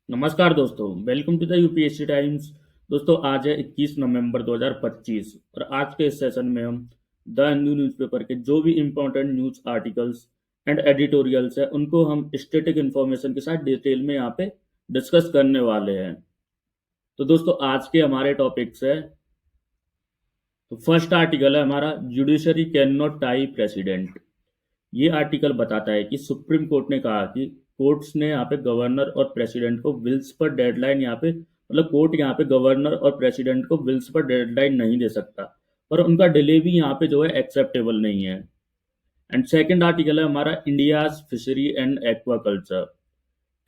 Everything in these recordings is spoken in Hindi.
नमस्कार दोस्तों, welcome to the UPSC Times. दोस्तों, आज है 21 नवंबर 2025 और आज के इस सेशन में हम द हिंदू न्यूज़पेपर के जो भी important news articles and editorials है उनको हम स्टैटिक इन्फॉर्मेशन के साथ डिटेल में यहाँ पे डिस्कस करने वाले हैं। तो दोस्तों, आज के हमारे टॉपिक्स है। तो फर्स्ट आर्टिकल है हमारा, judiciary can not tie president. ये आर्टिकल बताता है कि सुप्रीम कोर्ट ने कहा कि कोर्ट्स ने यहाँ पे गवर्नर और प्रेसिडेंट को विल्स पर डेडलाइन यहाँ पे मतलब कोर्ट यहाँ पे गवर्नर और प्रेसिडेंट को विल्स पर डेडलाइन नहीं दे सकता, पर उनका डिले भी यहाँ पे जो है एक्सेप्टेबल नहीं है। एंड सेकंड आर्टिकल है हमारा, इंडियाज फिशरी एंड एक्वाकल्चर।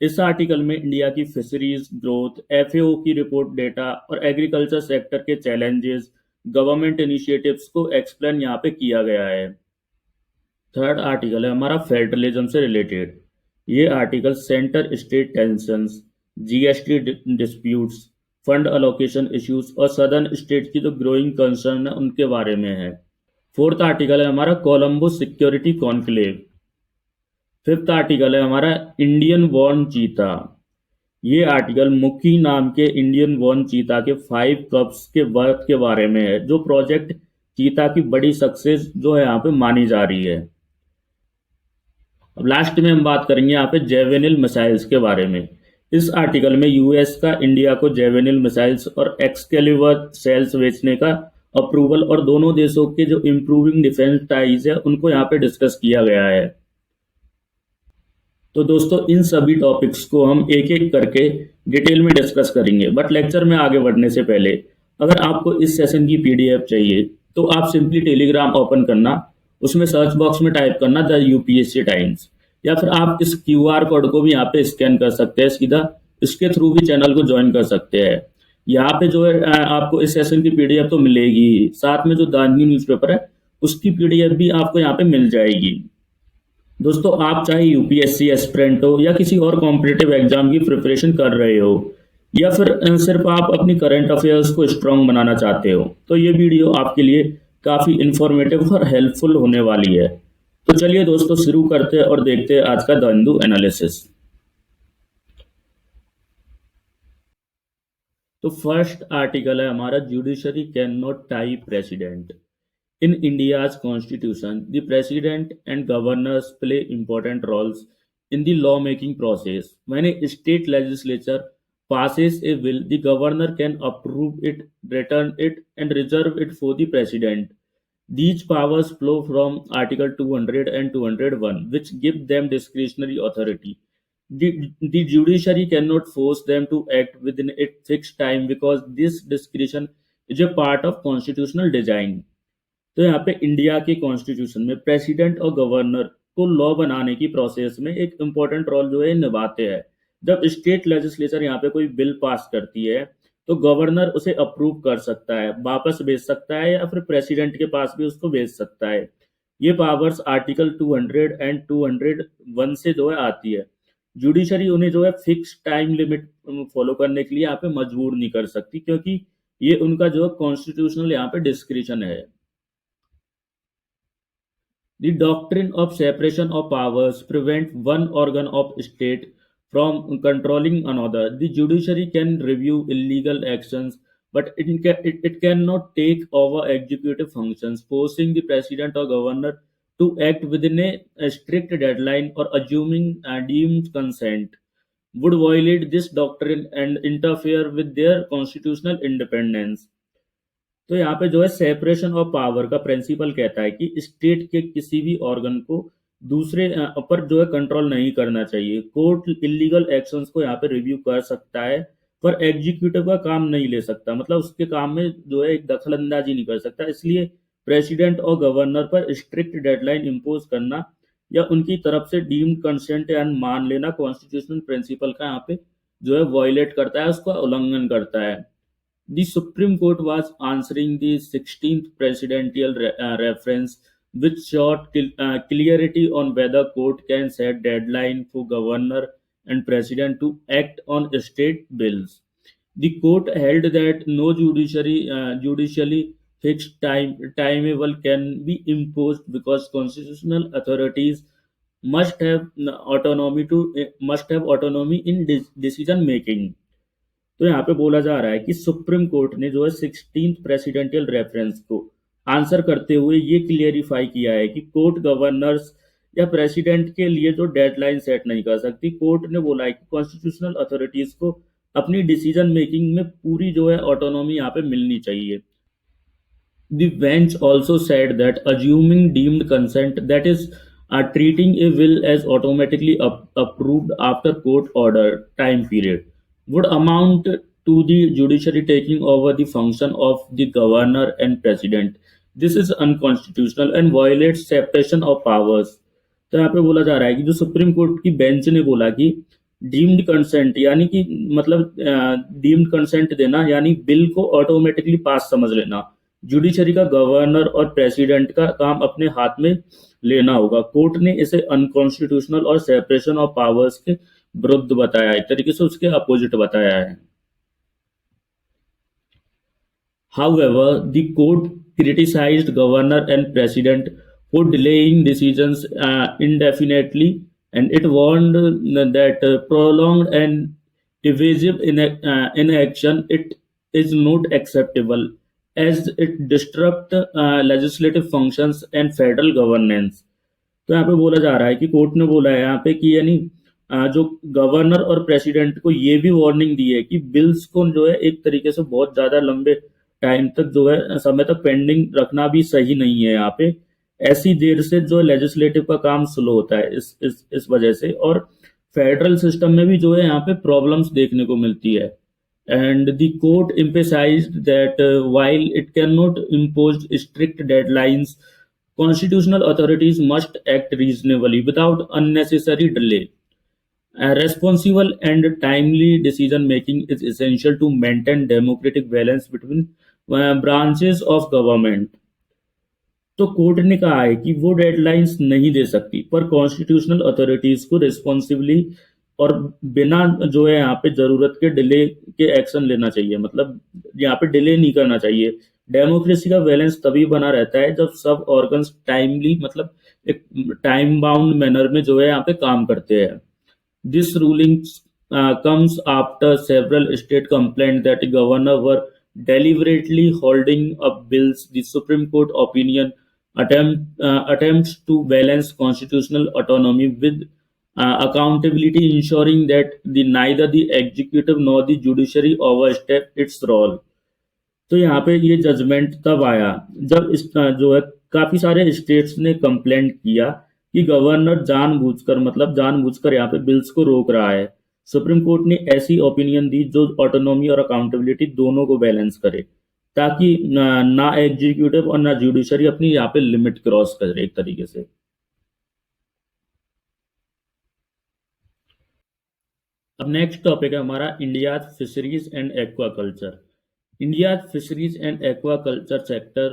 इस आर्टिकल में इंडिया की फिशरीज ग्रोथ, एफएओ की रिपोर्ट डेटा और एग्रीकल्चर सेक्टर के चैलेंजेस, गवर्नमेंट इनिशिएटिव्स को एक्सप्लेन यहाँ पे किया गया है। थर्ड आर्टिकल है हमारा, फेडरलिज्म से रिलेटेड। ये article centre state tensions, GST disputes, fund allocation issues और सदर्न स्टेट की जो ग्रोइंग कंसर्न है उनके बारे में है। फोर्थ आर्टिकल है हमारा, Colombo security conclave. Fifth article है हमारा, इंडियन वॉर्न चीता। ये आर्टिकल मुकी नाम के इंडियन वॉर्न चीता के 5 कप्स के वर्क के बारे में है, जो प्रोजेक्ट चीता की बड़ी सक्सेस जो है यहाँ पे मानी जा रही है। अब लास्ट में हम बात करेंगे यहाँ पे जेवेनिल मिसाइल्स के बारे में। इस आर्टिकल में यूएस का इंडिया को जेवेनिल मिसाइल्स और एक्सकेलिबर सेल्स बेचने का अप्रूवल और दोनों देशों के जो इम्प्रूविंग डिफेंस टाइज है उनको यहाँ पे डिस्कस किया गया है। तो दोस्तों, इन सभी टॉपिक्स को हम एक एक करके डिटेल में डिस्कस करेंगे, बट लेक्चर में आगे बढ़ने से पहले अगर आपको इस सेशन की पीडीएफ चाहिए तो आप सिंपली टेलीग्राम ओपन करना, उसमें सर्च बॉक्स में टाइप करना द यूपीएससी टाइम्स, या फिर आप इस क्यूआर कोड को भी यहाँ पे स्कैन कर सकते हैं, सीधा इसके थ्रू भी चैनल को ज्वाइन कर सकते हैं। यहाँ पे जो है आपको इस सेशन की पीडीएफ तो मिलेगी ही, साथ में जो द हिंदू न्यूज़पेपर है उसकी पीडीएफ भी आपको यहाँ पे मिल जाएगी। दोस्तों, आप चाहे यूपीएससी एस्पिरेंट हो या किसी और कॉम्पिटिटिव एग्जाम की प्रिपरेशन कर रहे हो, या फिर सिर्फ आप अपनी करंट अफेयर्स को स्ट्रांग बनाना चाहते हो, तो ये वीडियो आपके लिए काफ़ी इंफॉर्मेटिव और हेल्पफुल होने वाली है। तो चलिए दोस्तों, शुरू करते हैं और देखते हैं आज का द हिंदू एनालिसिस। तो फर्स्ट आर्टिकल है हमारा, judiciary can not tie president. In India's constitution, the president and governors play important roles in the lawmaking process. When a state legislature passes a bill, the governor can approve it, return it, and reserve it for the president. These powers flow from Article 200 and 201, which give them discretionary authority. The judiciary cannot force them to act within a fixed time because this discretion is a part of constitutional design. तो यहाँ पे इंडिया के कॉन्स्टिट्यूशन में प्रेसिडेंट और गवर्नर को लॉ बनाने की प्रोसेस में एक इम्पोर्टेंट रोल जो है निभाते हैं। जब स्टेट लेजिस्लेचर यहाँ पे कोई बिल पास करती है तो गवर्नर उसे अप्रूव कर सकता है, वापस भेज सकता है, या फिर प्रेसिडेंट के पास भी उसको भेज सकता है। ये पावर्स आर्टिकल 200 एंड 201 से जो है आती है। जुडिशरी उन्हें जो है फिक्स टाइम लिमिट फॉलो करने के लिए यहाँ पे मजबूर नहीं कर सकती, क्योंकि ये उनका जो है कॉन्स्टिट्यूशनल यहाँ पे डिस्क्रिशन है। The doctrine of separation of powers prevents one organ of state from controlling another. The judiciary can review illegal actions, but it cannot take over executive functions, forcing the president or governor to act within a strict deadline or assuming deemed consent would violate this doctrine and interfere with their constitutional independence. तो यहाँ पे जो है सेपरेशन ऑफ पावर का प्रिंसिपल कहता है कि स्टेट के किसी भी ऑर्गन को दूसरे पर जो है कंट्रोल नहीं करना चाहिए। कोर्ट इलीगल एक्शंस को यहाँ पे रिव्यू कर सकता है, पर एग्जीक्यूटिव का काम नहीं ले सकता, मतलब उसके काम में जो है एक दखल अंदाजी नहीं कर सकता। इसलिए प्रेसिडेंट और गवर्नर पर स्ट्रिक्ट डेडलाइन इम्पोज करना या उनकी तरफ से डीम्ड कंसेंट या मान लेना कॉन्स्टिट्यूशनल प्रिंसिपल का यहाँ पे जो है वॉयलेट करता है, उसका उल्लंघन करता है। The Supreme Court was answering the 16th presidential reference, which sought clarity on whether court can set deadline for governor and president to act on state bills. The court held that no judicially fixed timetable can be imposed because constitutional authorities must have autonomy to must have autonomy in decision making. तो यहाँ पे बोला जा रहा है कि सुप्रीम कोर्ट ने जो है 16th प्रेसिडेंशियल रेफरेंस को आंसर करते हुए ये क्लियरिफाई किया है कि कोर्ट गवर्नर्स या प्रेसिडेंट के लिए जो डेडलाइन सेट नहीं कर सकती। कोर्ट ने बोला है कि कॉन्स्टिट्यूशनल अथॉरिटीज को अपनी डिसीजन मेकिंग में पूरी जो है ऑटोनॉमी यहाँ पे मिलनी चाहिए। The bench also said that assuming deemed consent, that is, treating a will as automatically approved after court order time period, would amount to the judiciary taking over the function of the governor and president. This is unconstitutional and violates separation of powers. तो यहाँ पे बोला जा रहा है कि जो सुप्रीम कोर्ट की बेंच ने बोला कि डीम्ड कंसेंट यानी कि मतलब डीम्ड कंसेंट देना यानी बिल को ऑटोमेटिकली पास समझ लेना, जुडिशरी का गवर्नर और प्रेसिडेंट का काम अपने हाथ में लेना होगा। कोर्ट ने इसे अनकॉन्स्टिट्यूशनल और सेपरेशन ऑफ पावर्स के विरुद्ध बताया है, एक तरीके से उसके अपोजिट बताया है। However, the court criticized governor and president for delaying decisions indefinitely, and it warned that prolonged and evasive inaction it is not acceptable as it disrupt legislative functions and federal governance. तो यहाँ पे बोला जा रहा है कि कोर्ट ने बोला है यहाँ पे कि यानी जो गवर्नर और प्रेसिडेंट को ये भी वार्निंग दी है कि बिल्स को जो है एक तरीके से बहुत ज्यादा लंबे टाइम तक जो है समय तक पेंडिंग रखना भी सही नहीं है। यहाँ पे ऐसी देर से जो लेजिस्लेटिव का काम स्लो होता है इस वजह से, और फेडरल सिस्टम में भी जो है यहाँ पे प्रॉब्लम्स देखने को मिलती है। And the court emphasized that while it cannot impose strict deadlines, constitutional authorities must act reasonably without unnecessary delay. A responsible and timely decision making is essential to maintain democratic balance between branches of government. तो कोर्ट ने कहा है कि वो डेडलाइंस नहीं दे सकती, पर कॉन्स्टिट्यूशनल अथॉरिटीज को रिस्पॉन्सिबली और बिना जो है यहाँ पे जरूरत के डिले के एक्शन लेना चाहिए, मतलब यहाँ पे डिले नहीं करना चाहिए। डेमोक्रेसी का बैलेंस तभी बना रहता है जब सब ऑर्गन्स टाइमली मतलब एक टाइम बाउंड मैनर में जो है यहाँ पे काम करते हैं। This ruling comes after several state complained that the governor were deliberately holding up bills. The Supreme Court opinion attempts to balance constitutional autonomy with accountability, ensuring that neither the executive nor the judiciary overstep its role. तो यहाँ पे ये जजमेंट तब आया जब जो है काफी सारे स्टेट्स ने कंप्लेंट किया कि गवर्नर जानबूझकर यहाँ पे बिल्स को रोक रहा है। सुप्रीम कोर्ट ने ऐसी ओपिनियन दी जो ऑटोनॉमी और अकाउंटेबिलिटी दोनों को बैलेंस करे, ताकि ना एग्जीक्यूटिव और ना जुडिशरी अपनी यहाँ पे लिमिट क्रॉस करे एक तरीके से। अब नेक्स्ट टॉपिक है हमारा India fisheries and aquaculture. India's fisheries and aquaculture sector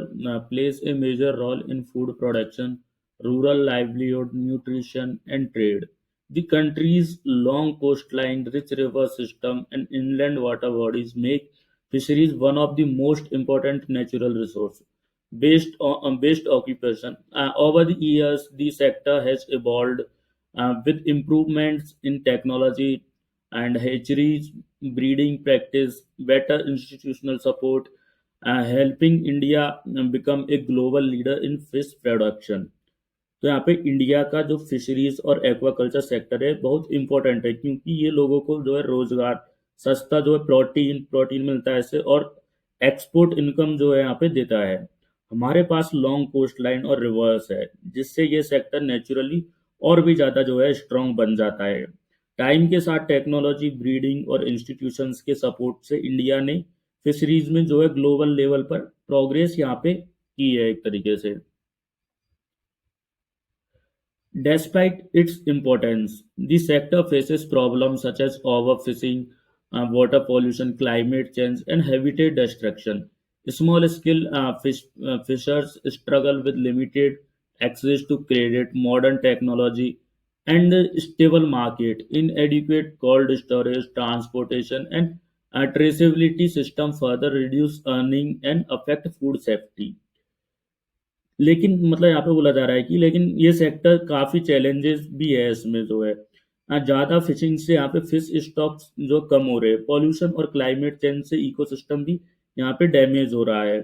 plays a major role in food production, rural livelihood, nutrition, and trade. The country's long coastline, rich river system, and inland water bodies make fisheries one of the most important natural resource based occupation. Over the years, the sector has evolved with improvements in technology and hatcheries, breeding practice, better institutional support, helping India become a global leader in fish production. तो यहाँ पे इंडिया का जो फिशरीज और एक्वाकल्चर सेक्टर है बहुत इंपॉर्टेंट है, क्योंकि ये लोगों को जो है रोजगार, सस्ता जो है प्रोटीन प्रोटीन मिलता है इससे, और एक्सपोर्ट इनकम जो है यहाँ पे देता है। हमारे पास लॉन्ग कोस्ट लाइन और रिवर्स है, जिससे ये सेक्टर नेचुरली और भी ज़्यादा जो है स्ट्रांग बन जाता है। टाइम के साथ टेक्नोलॉजी, ब्रीडिंग और इंस्टीट्यूशंस के सपोर्ट से इंडिया ने फिशरीज में जो है ग्लोबल लेवल पर प्रोग्रेस यहाँ पे की है एक तरीके से। Despite its importance, the sector faces problems such as overfishing, water pollution, climate change, and habitat destruction. Small-scale fishers struggle with limited access to credit, modern technology, and a stable market. Inadequate cold storage, transportation, and traceability system further reduce earning and affect food safety. लेकिन मतलब यहाँ पे बोला जा रहा है कि लेकिन ये सेक्टर काफ़ी चैलेंजेस भी है इसमें जो है, ज़्यादा फिशिंग से यहाँ पे फिश स्टॉक्स जो कम हो रहे हैं, पॉल्यूशन और क्लाइमेट चेंज से इकोसिस्टम भी यहाँ पे डैमेज हो रहा है।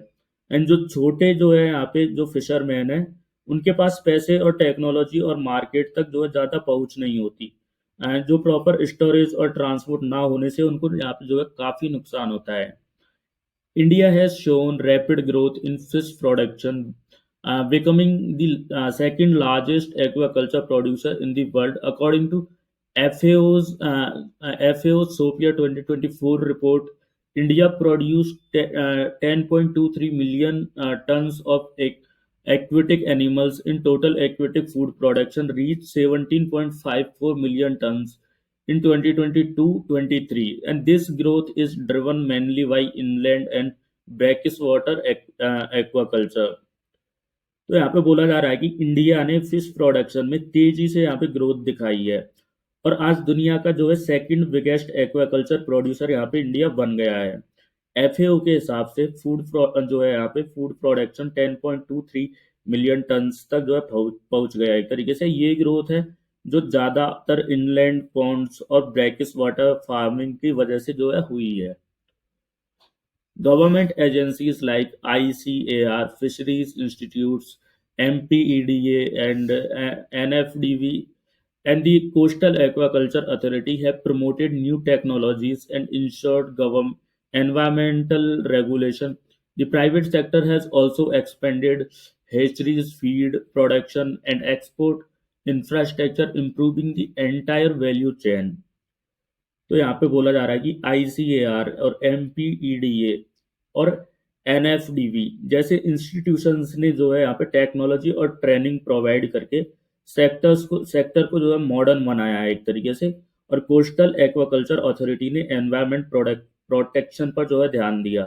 एंड जो छोटे जो है यहाँ पे जो फिशरमैन है, उनके पास पैसे और टेक्नोलॉजी और मार्केट तक जो है ज़्यादा पहुँच नहीं होती। जो प्रॉपर स्टोरेज और ट्रांसपोर्ट ना होने से उनको यहाँ पे जो है काफ़ी नुकसान होता है। India has shown rapid growth in fish production, becoming the second largest aquaculture producer in the world, according to FAO's SOPIA 2024 report. India produced 10.23 million tons of aquatic animals. In total, aquatic food production reached 17.54 million tons in 2022-23, and this growth is driven mainly by inland and brackish-water aquaculture. तो यहाँ पे बोला जा रहा है कि इंडिया ने फिश प्रोडक्शन में तेजी से यहाँ पे ग्रोथ दिखाई है, और आज दुनिया का जो है सेकंड बिगेस्ट एक्वाकल्चर प्रोड्यूसर यहाँ पे इंडिया बन गया है। एफएओ के हिसाब से जो है यहाँ पे फूड प्रोडक्शन 10.23 मिलियन टन्स तक जो है पहुंच गया है। एक तरीके से ये ग्रोथ है जो ज्यादातर इनलैंड पॉन्ड्स और ब्रैकिश वाटर फार्मिंग की वजह से जो है हुई है। Government agencies like ICAR, Fisheries Institutes, MPEDA, and NFDV, and the Coastal Aquaculture Authority have promoted new technologies and ensured environmental regulation. The private sector has also expanded hatcheries, feed production, and export infrastructure, improving the entire value chain. तो यहाँ पे बोला जा रहा है कि आईसीएआर और एमपीईडीए और एनएफडीवी जैसे इंस्टीट्यूशंस ने जो है यहाँ पे टेक्नोलॉजी और ट्रेनिंग प्रोवाइड करके सेक्टर को जो है मॉडर्न बनाया है एक तरीके से। और कोस्टल एक्वाकल्चर अथॉरिटी ने एनवायरमेंट प्रोटेक्शन पर जो है ध्यान दिया।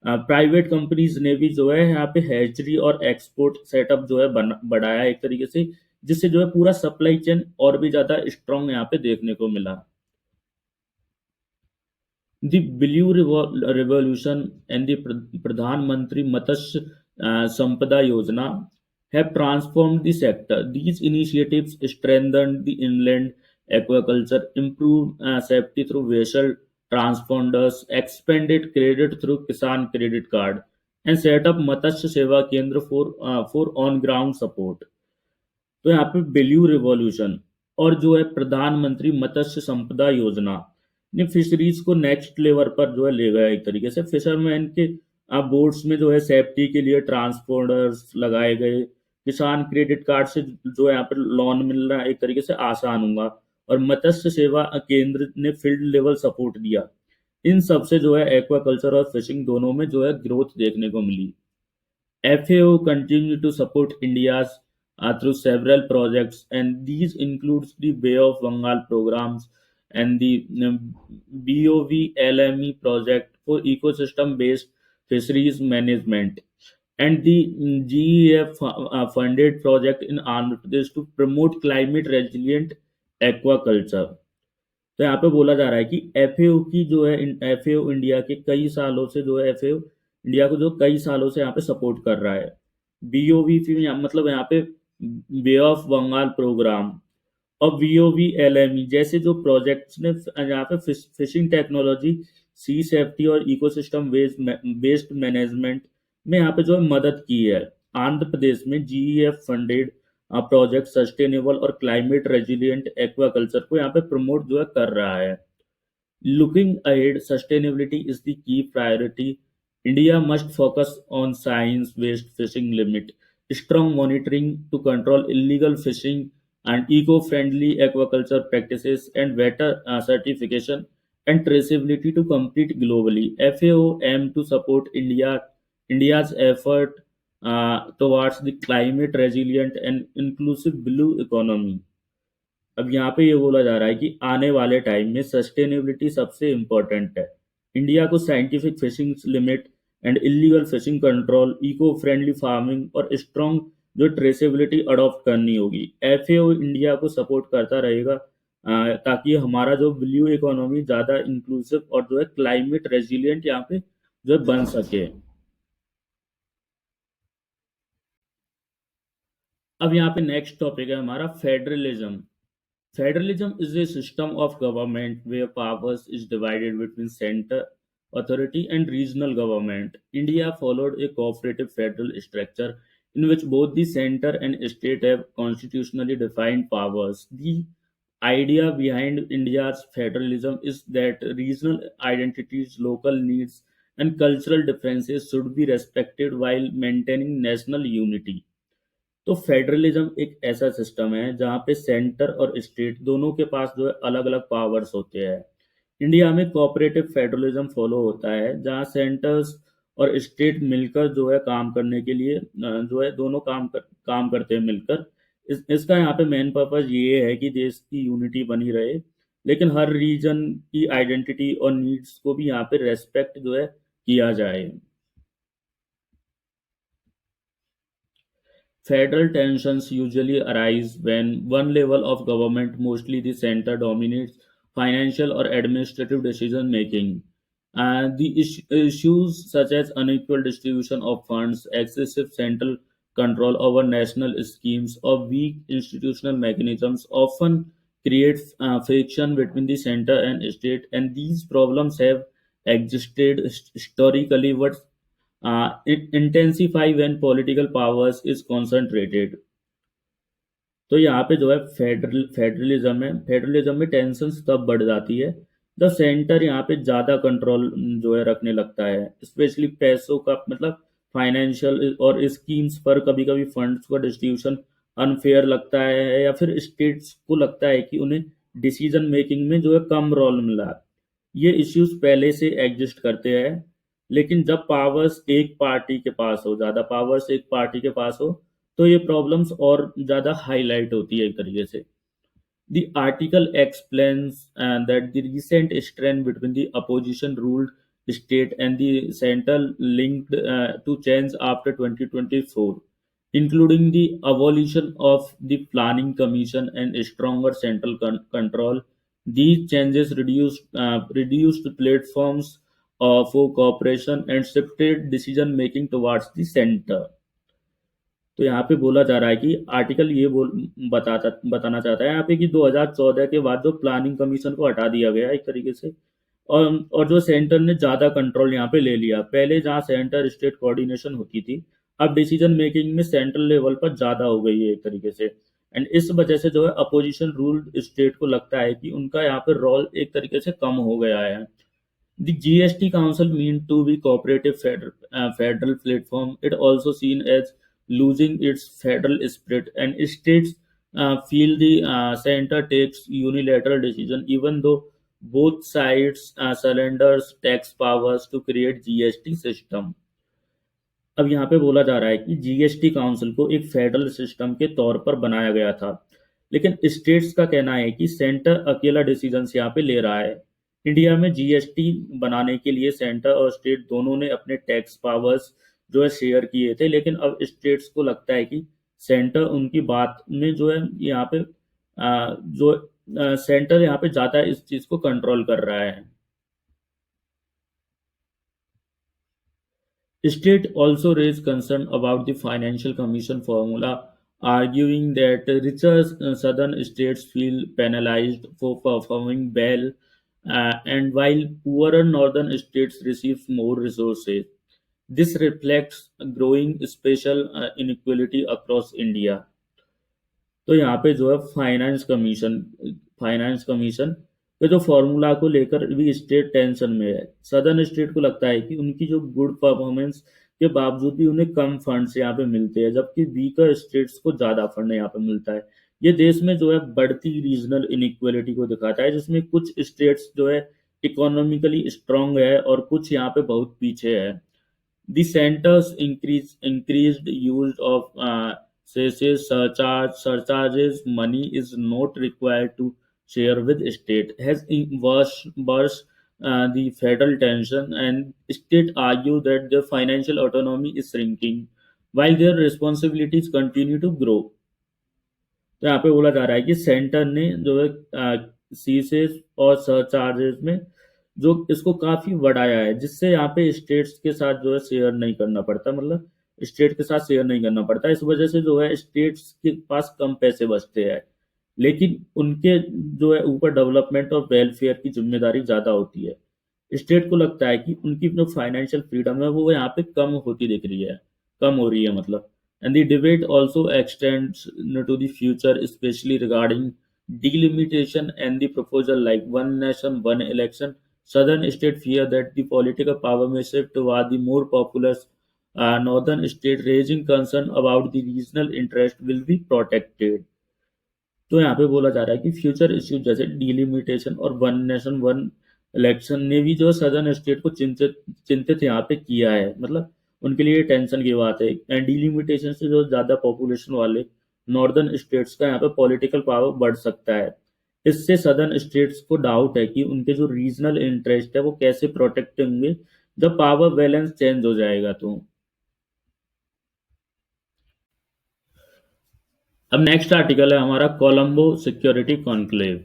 प्राइवेट कंपनीज ने भी जो है यहाँ पे हैचरी और एक्सपोर्ट सेटअप जो है बढ़ाया एक तरीके से, जिससे जो है पूरा सप्लाई चेन और भी ज्यादा स्ट्रांग यहाँ पे देखने को मिला। The Revolution and the Pradhan Mantri Matsya Sampada Yojana have transformed the sector. These initiatives strengthened the inland aquaculture, improved safety through vessel transponders, expanded credit through Kisan Credit Card, and set up Matsya Seva Kendra for on-ground support. तो यहाँ पे बिल्यू रिवॉल्यूशन और जो है प्रधानमंत्री मत्स्य संपदा योजना ने फिशरीज को नेक्स्ट लेवल पर जो है ले गया एक तरीके से। फिशरमैन के बोट्स में जो है सेफ्टी के लिए ट्रांसपोर्टर्स लगाए गए, किसान क्रेडिट कार्ड से जो है यहाँ पर लोन मिलना एक तरीके से आसान हुआ, और मत्स्य सेवा केंद्र ने फील्ड लेवल सपोर्ट दिया। इन सब से जो है एक्वाकल्चर और फिशिंग दोनों में जो है ग्रोथ देखने को मिली। FAO continue to support India's through several projects, and these includes the Bay of Bengal programs and the BOVLME project for ecosystem-based fisheries management, and the GEF funded project in Andhra Pradesh to promote climate resilient aquaculture। तो यहाँ पे बोला जा रहा है कि एफएओ की जो है एफएओ इंडिया के कई सालों से जो है एफएओ इंडिया को जो कई सालों से यहाँ पे सपोर्ट कर रहा है। बीओवी मतलब यहाँ पे बे ऑफ बंगाल प्रोग्राम और वीओवीएलएमई जैसे जो प्रोजेक्ट्स ने यहाँ पे फिशिंग टेक्नोलॉजी, सी सेफ्टी और इकोसिस्टम बेस्ड मैनेजमेंट में यहाँ पे जो है मदद की है। आंध्र प्रदेश में जीईएफ फंडेड प्रोजेक्ट सस्टेनेबल और क्लाइमेट रेजिलिएंट एक्वाकल्चर को यहाँ पे प्रमोट जो है कर रहा है। Looking ahead, sustainability is the key priority. India must focus on science-based fishing limit, strong monitoring to control illegal fishing, and eco-friendly aquaculture practices, and better certification and traceability to compete globally. FAO aim to support India's effort towards the climate resilient and inclusive blue economy। अब यहाँ पे ये बोला जा रहा है कि आने वाले टाइम में सस्टेनेबिलिटी सबसे इम्पोर्टेंट है। इंडिया को scientific fishing limit and illegal fishing control, eco friendly farming और स्ट्रॉन्ग जो ट्रेसेबिलिटी अडॉप्ट करनी होगी। एफएओ इंडिया को सपोर्ट करता रहेगा ताकि हमारा जो ब्लू इकोनॉमी ज़्यादा इंक्लूसिव और जो है क्लाइमेट रेजिलियंट यहाँ पे जो है बन सके। अब यहाँ पे नेक्स्ट टॉपिक है हमारा federalism. Federalism is a system of government where powers is divided between center authority and regional government. India followed a cooperative federal structure in which both the center and state have constitutionally defined powers. The idea behind India's federalism is that regional identities, local needs, and cultural differences should be respected while maintaining national unity. तो फेडरलिज्म एक ऐसा सिस्टम है जहाँ पे सेंटर और स्टेट दोनों के पास जो है अलग अलग पावर्स होते हैं। इंडिया में कोऑपरेटिव फेडरलिज्म फॉलो होता है जहाँ सेंटर्स और स्टेट मिलकर जो है काम करने के लिए जो है दोनों काम करते हैं मिलकर। इसका यहाँ पे मेन पर्पस ये है कि देश की यूनिटी बनी रहे, लेकिन हर रीजन की आइडेंटिटी और नीड्स को भी यहाँ पे रेस्पेक्ट जो है किया जाए। Federal tensions usually arise when one level of government, mostly the center, dominates financial or administrative decision making. Issues such as unequal distribution of funds, excessive central control over national schemes, or weak institutional mechanisms often create friction between the center and state, and these problems have existed historically but it intensify when political powers is concentrated। तो यहाँ पे जो है फेडरलिज्म में टेंशन तब बढ़ जाती है जब सेंटर यहाँ पे ज्यादा कंट्रोल जो है रखने लगता है, स्पेशली पैसों का मतलब फाइनेंशियल और स्कीम्स पर। कभी कभी फंड्स का डिस्ट्रीब्यूशन अनफेयर लगता है या फिर स्टेट्स को लगता है कि उन्हें डिसीजन मेकिंग में जो है कम रोल मिला। ये इश्यूज पहले से एग्जिस्ट करते हैं, लेकिन जब पावर्स एक पार्टी के पास हो, ज्यादा पावर्स एक पार्टी के पास हो, तो ये प्रॉब्लम्स और ज्यादा हाईलाइट होती है एक तरीके से। The article explains that the recent strength between the opposition ruled state and the central linked to change after 2024, including the abolition of the planning commission and stronger central control. These changes reduced platforms for cooperation and shifted decision making towards the center। तो यहाँ पे बोला जा रहा है कि आर्टिकल ये बताना चाहता है यहाँ पे कि 2014 के बाद जो प्लानिंग कमीशन को हटा दिया गया एक तरीके से, और जो सेंटर ने ज्यादा कंट्रोल यहाँ पे ले लिया। पहले जहाँ सेंटर स्टेट कोऑर्डिनेशन होती थी, अब डिसीजन मेकिंग में सेंट्रल लेवल पर ज्यादा हो गई है एक तरीके से। एंड इस वजह से जो है अपोजिशन रूल्ड स्टेट को लगता है कि उनका यहाँ पे रोल एक तरीके से कम हो गया है। The GST Council meant to be cooperative federal platform. It also seen as losing its federal spirit, and states feel the center takes unilateral decision, even though both sides surrenders tax powers to create GST system। अब यहाँ पे बोला जा रहा है कि जीएसटी काउंसिल को एक फेडरल सिस्टम के तौर पर बनाया गया था, लेकिन स्टेट्स का कहना है कि सेंटर अकेला डिसीजन यहाँ पे ले रहा है। इंडिया में जीएसटी बनाने के लिए सेंटर और स्टेट दोनों ने अपने टैक्स पावर्स जो है शेयर किए थे, लेकिन अब स्टेट्स को लगता है कि सेंटर उनकी बात में जो है यहाँ पे जो सेंटर यहाँ पे ज्यादा इस चीज को कंट्रोल कर रहा है। State also raised concern about the Financial Commission formula, arguing that richer southern states feel penalized for performing well, and while poorer northern states receive more resources. This reflects growing spatial inequality across India। तो यहाँ पे जो है फाइनेंस कमीशन के जो फॉर्मूला को लेकर भी स्टेट टेंशन में है। सदर्न स्टेट को लगता है कि उनकी जो गुड परफॉर्मेंस के बावजूद भी उन्हें कम फंड्स यहाँ पे मिलते हैं, जबकि वीकर स्टेट्स को ज्यादा फंड यहाँ पे मिलता है। ये देश में जो है बढ़ती रीजनल इनइक्वालिटी को दिखाता है, जिसमें कुछ स्टेट्स जो है इकोनॉमिकली स्ट्रांग है और कुछ यहाँ पे बहुत पीछे है। The center's increased use of cesses, surcharges money is not required to share with state has worse the federal tension, and state argue that their financial autonomy is shrinking while their responsibilities continue to grow। तो यहाँ पे बोला जा रहा है कि सेंटर ने जो है सीसेस और सरचार्जेस में जो इसको काफी बढ़ाया है, जिससे यहाँ पे स्टेट्स के साथ जो है शेयर नहीं करना पड़ता। मतलब स्टेट के साथ शेयर नहीं करना पड़ता। इस वजह से जो है स्टेट्स के पास कम पैसे बचते हैं, लेकिन उनके जो है ऊपर डेवलपमेंट और वेलफेयर की जिम्मेदारी ज़्यादा होती है। स्टेट को लगता है कि उनकी जो फाइनेंशियल फ्रीडम है वो यहाँ पे कम होती दिख रही है, कम हो रही है मतलब। And the debate also extends to the future, specially regarding delimitation and the proposal like one nation one election. Southern states fear that the political power may shift toward the more populous northern state, raising concern about the regional interest will be protected. तो यहाँ पे बोला जा रहा है कि फ्यूचर इश्यूज जैसे डिलिमिटेशन और वन नेशन वन इलेक्शन ने भी जो सदर्न स्टेट को चिंतित चिंतित यहाँ पे किया है, मतलब उनके लिए टेंशन की बात है। एंड डिलिमिटेशन से जो ज़्यादा पॉपुलेशन वाले नॉर्दर्न स्टेट्स का यहाँ पे पॉलिटिकल पावर बढ़ सकता है। इससे सदर्न स्टेट्स को डाउट है कि उनके जो रीजनल इंटरेस्ट है वो कैसे प्रोटेक्ट होंगे जब पावर बैलेंस चेंज हो जाएगा। तो अब नेक्स्ट आर्टिकल है हमारा Colombo security conclave.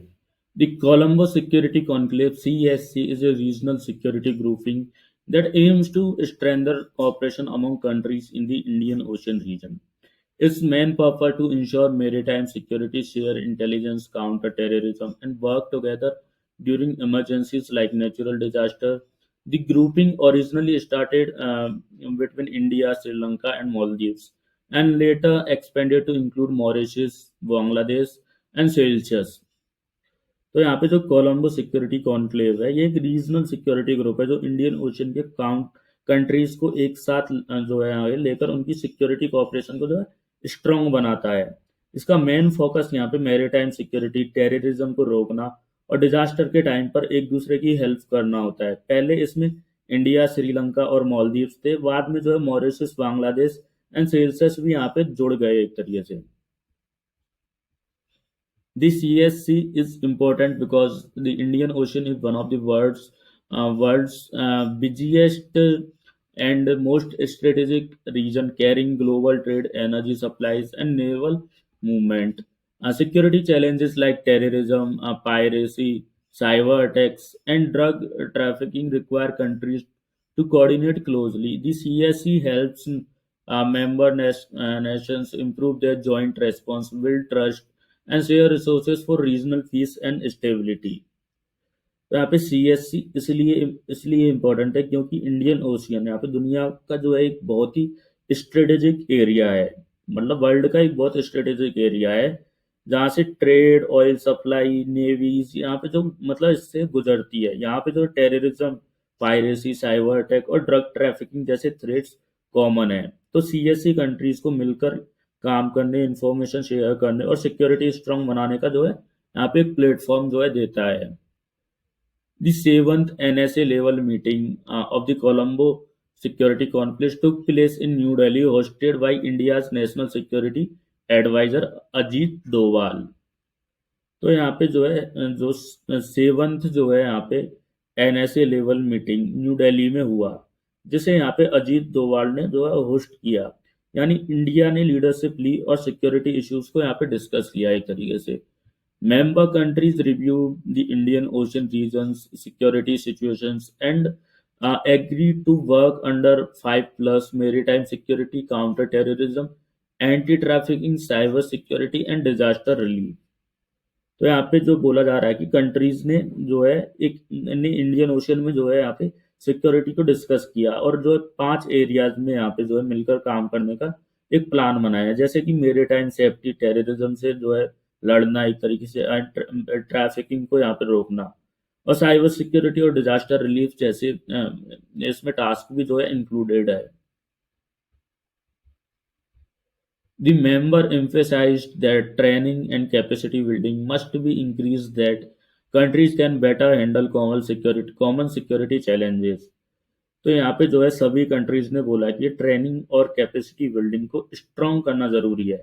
The Colombo security conclave CSC is a regional security grouping that aims to strengthen cooperation among countries in the Indian Ocean region. Its main purpose to ensure maritime security, share intelligence, counter terrorism, and work together during emergencies like natural disaster. The grouping originally started between India, Sri Lanka, and Maldives, and later expanded to include Mauritius, Bangladesh, and Seychelles. तो यहाँ पे जो कोलंबो सिक्योरिटी कॉन्क्लेव है ये एक रीजनल सिक्योरिटी ग्रुप है जो इंडियन ओशन के काउंट कंट्रीज को एक साथ जो है आगे लेकर उनकी सिक्योरिटी कोऑपरेशन को जो है स्ट्रांग बनाता है। इसका मेन फोकस यहाँ पे मैरीटाइम सिक्योरिटी, टेररिज्म को रोकना और डिजास्टर के टाइम पर एक दूसरे की हेल्प करना होता है। पहले इसमें इंडिया, श्रीलंका और मालदीव्स थे, बाद में जो है मॉरिशस, बांग्लादेश एंड सेल्सियस भी यहाँ पे जुड़ गए एक तरीके से। The CSC is important because the Indian Ocean is one of the world's busiest and most strategic region, carrying global trade, energy supplies, and naval movement. Security challenges like terrorism, piracy, cyber attacks, and drug trafficking require countries to coordinate closely. The CSC helps nations improve their joint response, build trust, and share resources for regional peace and stability। तो यहाँ पे CSC इसलिए इसलिए इम्पोर्टेंट है क्योंकि इंडियन ओशियन यहाँ पे दुनिया का जो है एक बहुत ही स्ट्रेटेजिक एरिया है, मतलब वर्ल्ड का एक बहुत स्ट्रेटेजिक एरिया है जहाँ से ट्रेड, ऑयल सप्लाई, नेवीज यहाँ पे जो मतलब इससे गुजरती है। यहाँ पे जो टेररिज्म, पायरेसी, साइबर अटैक और ड्रग ट्रैफिकिंग जैसे थ्रेट्स कॉमन है। तो CSC कंट्रीज को मिलकर काम करने, इंफॉर्मेशन शेयर करने और सिक्योरिटी स्ट्रांग बनाने का जो है यहाँ पे एक प्लेटफॉर्म जो है देता है। The seventh NSA level meeting of the Colombo Security Conference took place in New Delhi, hosted by India's National Security Advisor Ajit Doval। तो यहाँ पे जो है जो सेवंथ जो है यहाँ पे NSA level meeting new Delhi में हुआ, जिसे यहाँ पे अजीत डोवाल ने जो है होस्ट किया। यानी इंडिया ने लीडरशिप ली और सिक्योरिटी इश्यूज को यहाँ पे डिस्कस किया एक तरीके से। Member countries reviewed the Indian Ocean region's security situations and agreed to work under 5 plus maritime security, counter-terrorism, anti-trafficking, cyber security and disaster relief। तो यहाँ पे जो बोला जा रहा है कि कंट्रीज ने जो है एक इंडियन ओशियन में जो है यहाँ पे सिक्योरिटी को डिस्कस किया और जो 5 एरियाज में यहाँ पे जो है मिलकर काम करने का एक प्लान बनाया, जैसे कि मेरीटाइम सेफ्टी, टेररिज्म से जो है लड़ना एक तरीके से, ट्रैफिकिंग को यहाँ पे रोकना और साइबर सिक्योरिटी और डिजास्टर रिलीफ जैसे इसमें टास्क भी जो है इंक्लूडेड है। The member emphasized that training and capacity building must be increased that countries can better handle common security challenges। तो यहाँ पे जो है सभी कंट्रीज ने बोला कि ट्रेनिंग और कैपेसिटी बिल्डिंग को स्ट्रॉन्ग करना जरूरी है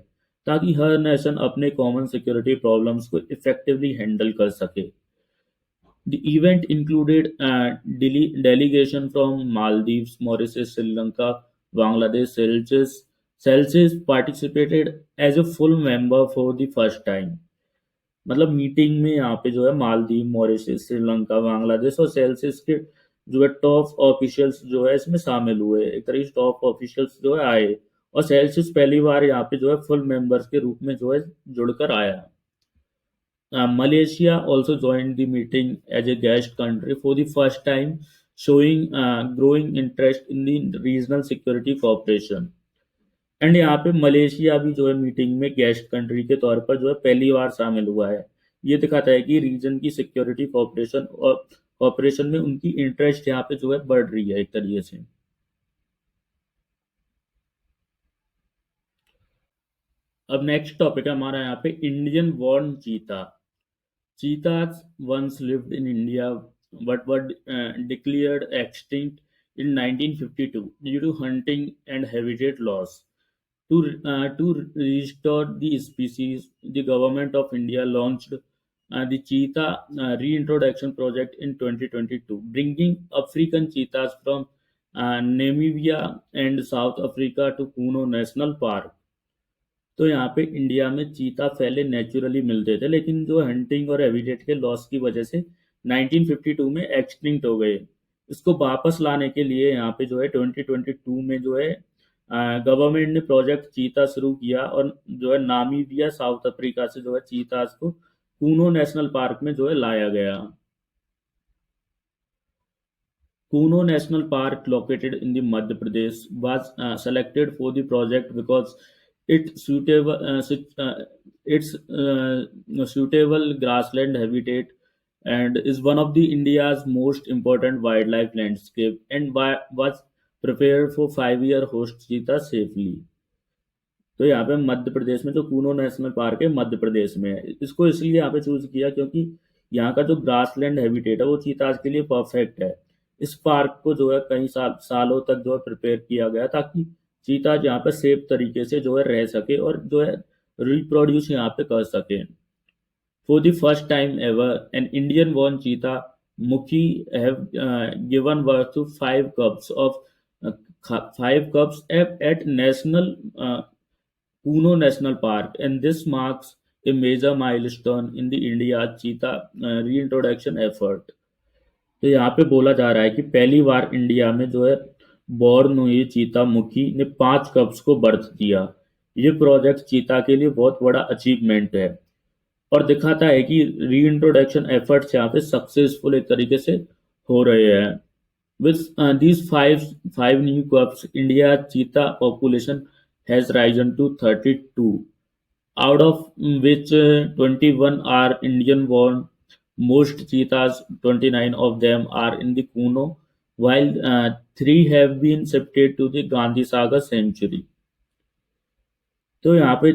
ताकि हर नेशन अपने कॉमन सिक्योरिटी प्रॉब्लम्स को इफेक्टिवली हैंडल कर सके। The event included a delegation from Maldives, Mauritius, Sri Lanka, Bangladesh, Seychelles. Seychelles participated as a full member for the first time। मतलब मीटिंग में यहाँ पे जो है मालदीव, मॉरिशस, श्रीलंका, बांग्लादेश और सेल्सियस के जो है टॉप ऑफिशियल्स जो है इसमें शामिल हुए, एक तरह से टॉप ऑफिशियल्स जो है आए, और सेल्सियस पहली बार यहाँ पे जो है फुल मेंबर्स के रूप में जो है जुड़कर आया। Malaysia also joined the meeting as a guest country for the first time, showing growing interest in the regional security cooperation. And यहाँ पे मलेशिया भी जो है मीटिंग में गेस्ट कंट्री के तौर पर जो है पहली बार शामिल हुआ है। ये दिखाता है कि रीजन की सिक्योरिटी कॉपरेशन और कॉपरेशन में उनकी इंटरेस्ट यहाँ पे जो है बढ़ रही है एक तरीके से। अब नेक्स्ट टॉपिक है हमारा यहाँ पे इंडियन वॉर्न चीता। Cheetahs once lived in India but were declared extinct in 1952 due to hunting and habitat loss. To restore the species, the government of India launched the cheetah reintroduction project in 2022, bringing African cheetahs from Namibia and South Africa to Kuno National Park. तो यहाँ पे इंडिया में चीता पहले नेचुरली मिलते थे, लेकिन जो हंटिंग और हैबिटेट के लॉस की वजह से 1952 में एक्सटिंक्ट हो गए। इसको वापस लाने के लिए यहाँ पे जो है 2022 में जो है गवर्नमेंट ने प्रोजेक्ट चीता शुरू किया, और जो है नामीबिया साउथ अफ्रीका से जो है चीतास को कूनो नेशनल पार्क में जो है लाया गया। Kuno National Park, located in the Madhya Pradesh, was selected for the project because it suitable its suitable grassland habitat and is one of the India's most important wildlife landscape, and was prepared for 5 year host cheetah safely. तो यहाँ पे मध्य प्रदेश में जो कूनो नेशनल पार्क है मध्य प्रदेश में है। इसको इसलिए यहाँ पे चूज किया क्योंकि यहाँ का जो ग्रासलैंड हैबिटेट है वो चीताज के लिए परफेक्ट है। इस पार्क को जो है कई सालों तक जो है प्रिपेयर किया गया ताकि चीताज यहाँ पे सेफ तरीके से जो है रह सके और जो है रिप्रोड्यूस यहाँ पे कर सके। For the first time ever, an Indian born cheetah, Mukhi, have given birth to uh, five cubs at National Kuno National Park, and this marks a major milestone in the India cheetah reintroduction effort. तो यहाँ पे बोला जा रहा है कि पहली बार इंडिया में जो है बॉर्न हुई चीता मुखी ने 5 कप्स को बर्थ दिया। ये प्रोजेक्ट चीता के लिए बहुत बड़ा अचीवमेंट है और दिखाता है कि रीइंट्रोडक्शन एफर्ट्स यहाँ पे सक्सेसफुल एक तरीके से हो रहे हैं। With these five new cubs, India cheetah population has risen to 32, out of which 21 are Indian-born. Most cheetahs, 29 of them, are in the Kuno, while three have been shifted to the Gandhi Sagar sanctuary. तो यहाँ पे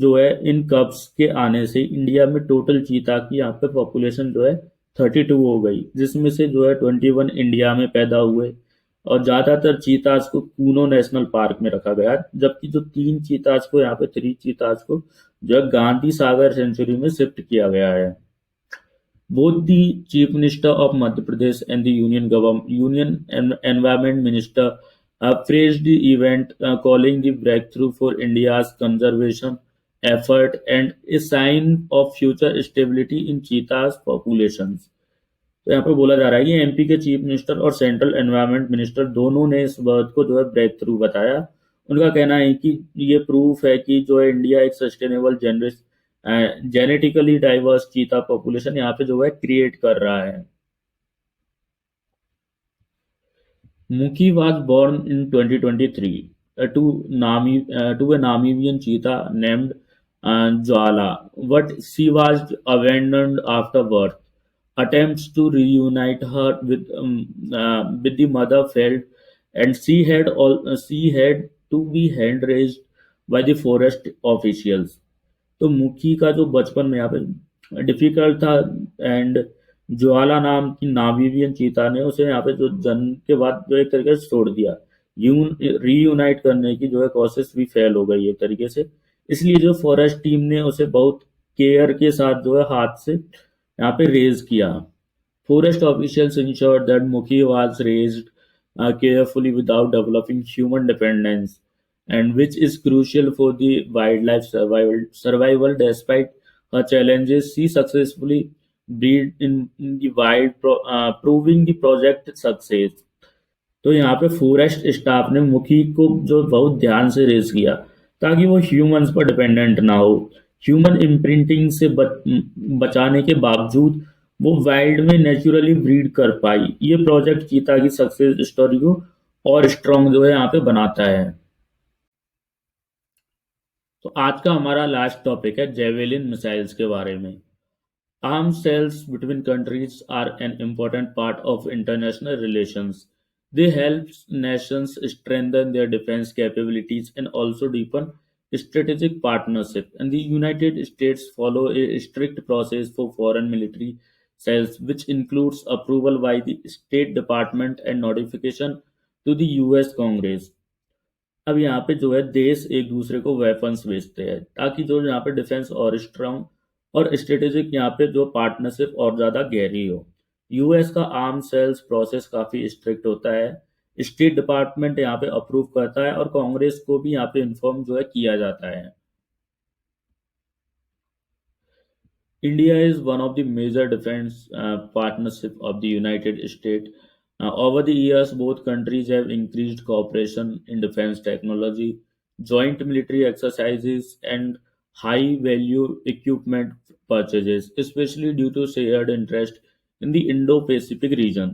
जो है इन कब्स के आने से इंडिया में टोटल चीता की यहाँ पे पॉपुलेशन जो है 32 हो गई, जिसमें से जो है 21 इंडिया में पैदा हुए और ज्यादातर चीताज को कूनो नेशनल पार्क में रखा गया, जबकि जो 3 चीताज को यहाँ पे 3 चीताज को जो है गांधी सागर सेंचुरी में शिफ्ट किया गया है। Both the Chief Minister of Madhya Pradesh and the Union Environment Minister praised the event, calling the breakthrough for India's conservation effort and a sign of future stability in cheetahs populations. तो यहाँ पे बोला जा रहा है कि एमपी के चीफ मिनिस्टर और सेंट्रल एनवायरनमेंट मिनिस्टर दोनों ने इस बात को जो है ब्रेक थ्रू बताया। उनका कहना है कि ये प्रूफ है कि जो है इंडिया एक सस्टेनेबल जेनेटिकली डाइवर्स चीता पॉपुलेशन यहाँ पे जो है क्रिएट कर रहा है। Muki was born in 2023 to a Namibian cheetah named Jwala, but she was abandoned after birth. Attempts to reunite her with the mother failed, and she had to be hand raised by the forest officials. तो मुखी का जो बचपन में यहाँ पे डिफिकल्ट था, एंड ज्वाला नाम की नामीबियन चीता ने उसे यहाँ पे जो जन्म के बाद जो एक तरीके से छोड़ दिया। रीयूनाइट करने की जो है कोशिश भी फेल हो गई एक तरीके से, इसलिए जो फॉरेस्ट टीम ने उसे बहुत केयर के साथ जो है हाथ से यहाँ पे रेज किया। Forest officials ensured that Mukhi was raised carefully without developing human dependence, and which is crucial for the wildlife survival. Despite her challenges, she successfully breed in the wild, proving the project success. तो यहाँ पे फॉरेस्ट स्टाफ ने मुखी को जो बहुत ध्यान से रेज किया ताकि वो ह्यूमंस पर डिपेंडेंट ना हो। ह्यूमन इम्प्रिंटिंग से बचाने के बावजूद वो वाइल्ड में नेचुरली ब्रीड कर पाई। ये प्रोजेक्ट चीता की सक्सेस स्टोरी को और स्ट्रॉन्ग जो है यहाँ पे बनाता है। तो आज का हमारा लास्ट टॉपिक है जेवेलिन मिसाइल्स के बारे में। Arms sales between countries are an important part of international relations. They help nations strengthen their defense capabilities and also deepen strategic partnership. And the United States follow a strict process for foreign military sales, which includes approval by the State Department and notification to the US Congress. अब यहाँ पे जो है देश एक दूसरे को वेपन्स बेचते हैं ताकि जो यहाँ पे डिफेंस और स्ट्रांग और स्ट्रेटेजिक यहाँ पे जो पार्टनरशिप और ज़्यादा गहरी हो। यूएस का आर्म सेल्स प्रोसेस काफ़ी स्ट्रिक्ट होता है। स्टेट डिपार्टमेंट यहाँ पे अप्रूव करता है और कांग्रेस को भी यहाँ पे इन्फॉर्म जो है किया जाता है। India is one of the major defense partnership of the United States. Over the years, both countries have increased cooperation in defense technology, joint military exercises, and high-value equipment purchases, especially due to shared interest in the Indo-Pacific region.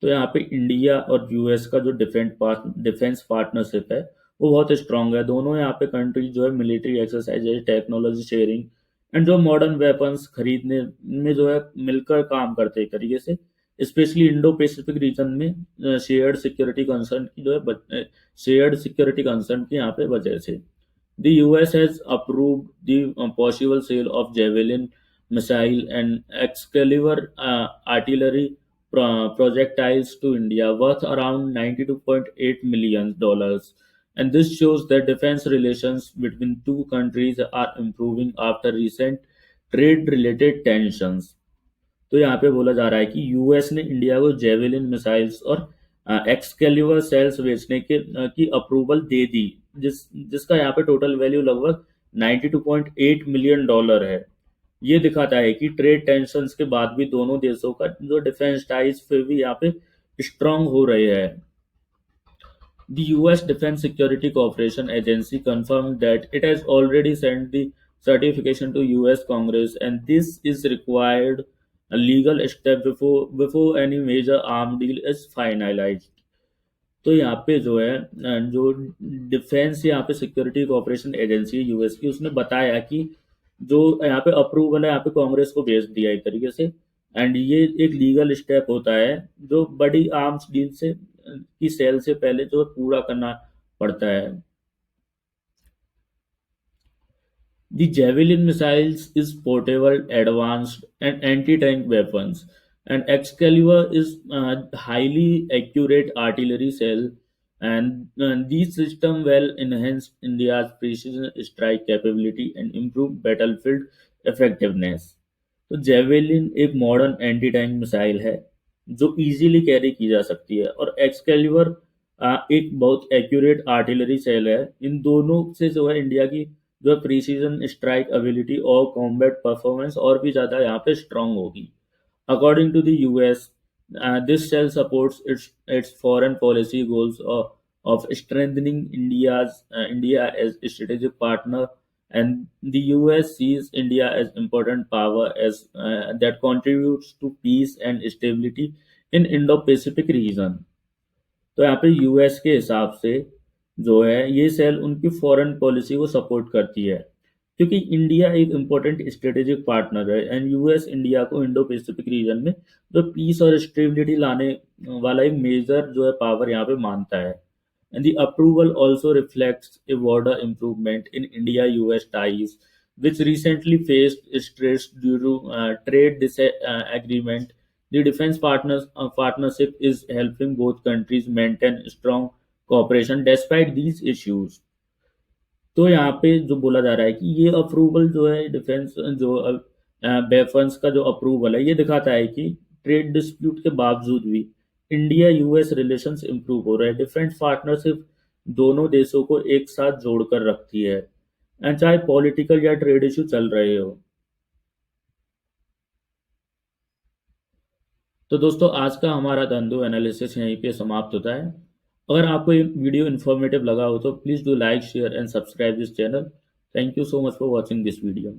तो यहाँ पे इंडिया और यूएस का जो डिफेंस पार्टनरशिप है वो बहुत स्ट्रांग है। दोनों यहाँ पे कंट्री जो है military exercises, technology sharing and जो मॉडर्न वेपन्स खरीदने में जो है मिलकर काम करते हैं एक तरीके से। स्पेशली इंडो पैसिफिक रीजन में शेयर्ड सिक्योरिटी कंसर्न की जो है शेयर्ड सिक्योरिटी कंसर्न की यहाँ पे वजह से the US has approved the possible sale of Javelin missile and Excalibur artillery projectiles to India worth around $92.8 million. And this shows that defense relations between two countries are improving after recent trade related tensions. तो यहाँ पे बोला जा रहा है कि यूएस ने इंडिया को जेवेलिन मिसाइल्स और एक्सकेल्यूवर सेल्स बेचने की अप्रूवल दे दी, जिसका यहाँ पे टोटल वैल्यू लगभग $92.8 मिलियन है। ये दिखाता है कि ट्रेड टेंशंस के बाद भी दोनों देशों का जो डिफेंस टाइज फिर भी यहाँ पे स्ट्रांग हो रहे हैं। The US Defense Security Cooperation Agency confirmed that it has already sent the certification to US Congress, and this is required a legal step before any major arm deal is finalized. तो यहाँ पे जो है जो डिफेंस यहाँ पे सिक्योरिटी कोऑपरेशन एजेंसी है यूएस की, उसने बताया कि जो यहाँ पे अप्रूवल है यहाँ पे कांग्रेस को भेज दिया एक तरीके से। एंड ये एक लीगल स्टेप होता है जो बड़ी आर्म्स डील से की सेल से पहले जो पूरा करना पड़ता है। The Javelin missiles is portable, advanced, and anti-tank weapons, and Excalibur is highly accurate artillery cell, and these systems will enhance India's precision strike capability and improve battlefield effectiveness. तो जेवेलिन एक मॉडर्न एंटी टैंक मिसाइल है जो इजीली कैरी की जा सकती है, और एक्सकैलिबर एक बहुत एक्यूरेट आर्टिलरी सेल है। इन दोनों से जो है इंडिया की जो प्रिसीजन स्ट्राइक एबिलिटी और कॉम्बैट परफॉर्मेंस और भी ज़्यादा यहाँ पे स्ट्रांग होगी। According to the US, this cell supports its foreign policy goals of strengthening India as a strategic partner, and the US sees India as important power as that contributes to peace and stability in Indo-Pacific region. तो यहाँ पे यूएस के हिसाब से जो है ये सेल उनकी फॉरेन पॉलिसी को सपोर्ट करती है, क्योंकि इंडिया एक इम्पोर्टेंट स्ट्रेटेजिक पार्टनर है एंड यूएस इंडिया को इंडो पैसिफिक रीजन में जो पीस और स्टेबिलिटी लाने वाला एक मेजर जो है पावर यहाँ पे मानता है। And the approval also reflects A border improvement in India US ties which recently faced stress due to trade agreement. The defense partnership is helping both countries maintain strong cooperation despite these issues. तो यहाँ पे जो बोला जा रहा है कि ये अप्रूवल जो है डिफेंस जो वेफन्स का जो अप्रूवल है ये दिखाता है कि ट्रेड डिस्प्यूट के बावजूद भी इंडिया यूएस रिलेशंस इंप्रूव हो रहे हैं। डिफेंस पार्टनरशिप दोनों देशों को एक साथ जोड़कर रखती है, चाहे पॉलिटिकल या ट्रेड इशू चल रहे हो। तो दोस्तों आज का हमारा द हिंदू एनालिसिस यहीं पे समाप्त होता है। अगर आपको ये वीडियो इन्फॉर्मेटिव लगा हो तो please do like share and subscribe this channel. Thank you so much for watching this video.